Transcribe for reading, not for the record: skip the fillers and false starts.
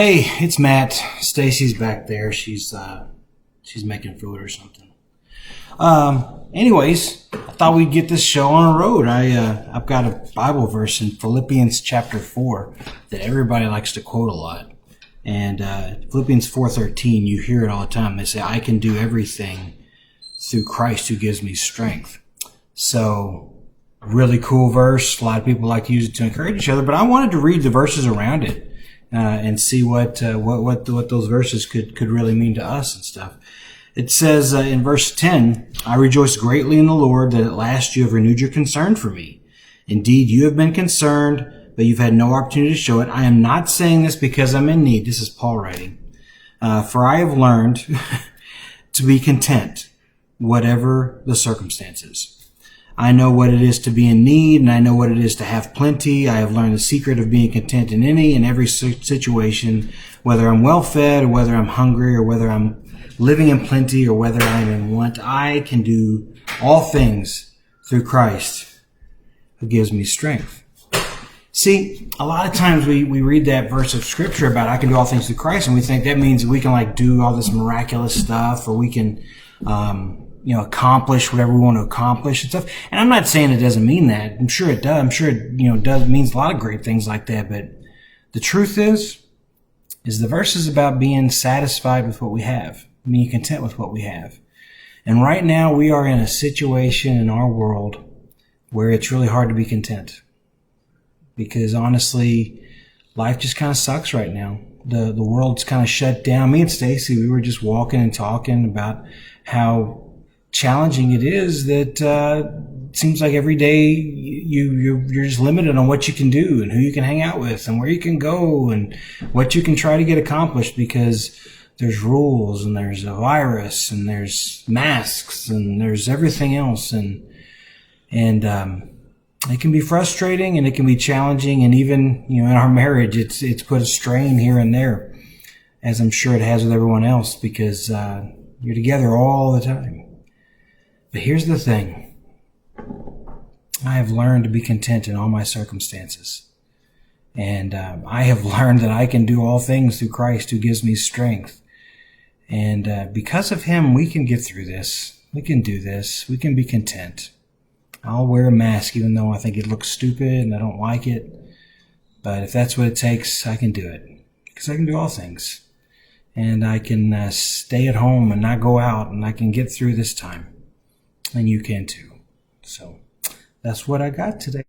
Hey, it's Matt. Stacy's back there. She's making food or something. Anyways, I thought we'd get this show on the road. I've got a Bible verse in Philippians chapter 4 that everybody likes to quote a lot. And Philippians 4:13, you hear it all the time. They say, I can do everything through Christ who gives me strength. So, really cool verse. A lot of people like to use it to encourage each other, but I wanted to read the verses around it. And see what those verses could really mean to us and stuff. It says in verse 10, I rejoice greatly in the Lord that at last you have renewed your concern for me. Indeed, you have been concerned, but you've had no opportunity to show it. I am not saying this because I'm in need. This is Paul writing. For I have learned to be content, whatever the circumstances. I know what it is to be in need, and I know what it is to have plenty. I have learned the secret of being content in any and every situation, whether I'm well-fed or whether I'm hungry or whether I'm living in plenty or whether I'm in want. I can do all things through Christ who gives me strength. See, a lot of times we read that verse of Scripture about I can do all things through Christ, and we think that means we can do all this miraculous stuff, or we can accomplish whatever we want to accomplish and stuff. And I'm not saying it doesn't mean that. I'm sure it does. I'm sure it does means a lot of great things like that. But the truth is the verse is about being satisfied with what we have, being content with what we have. And right now we are in a situation in our world where it's really hard to be content. Because honestly, life just kind of sucks right now. The world's kind of shut down. Me and Stacy, we were just walking and talking about how challenging it is that it seems like every day you're just limited on what you can do and who you can hang out with and where you can go and what you can try to get accomplished, because there's rules and there's a virus and there's masks and there's everything else, and it can be frustrating and it can be challenging, and even in our marriage it's put a strain here and there, as I'm sure it has with everyone else, because you're together all the time. But here's the thing. I have learned to be content in all my circumstances. And I have learned that I can do all things through Christ who gives me strength. And because of Him, we can get through this. We can do this. We can be content. I'll wear a mask even though I think it looks stupid and I don't like it. But if that's what it takes, I can do it. Because I can do all things. And I can stay at home and not go out, and I can get through this time. And you can too. So that's what I got today.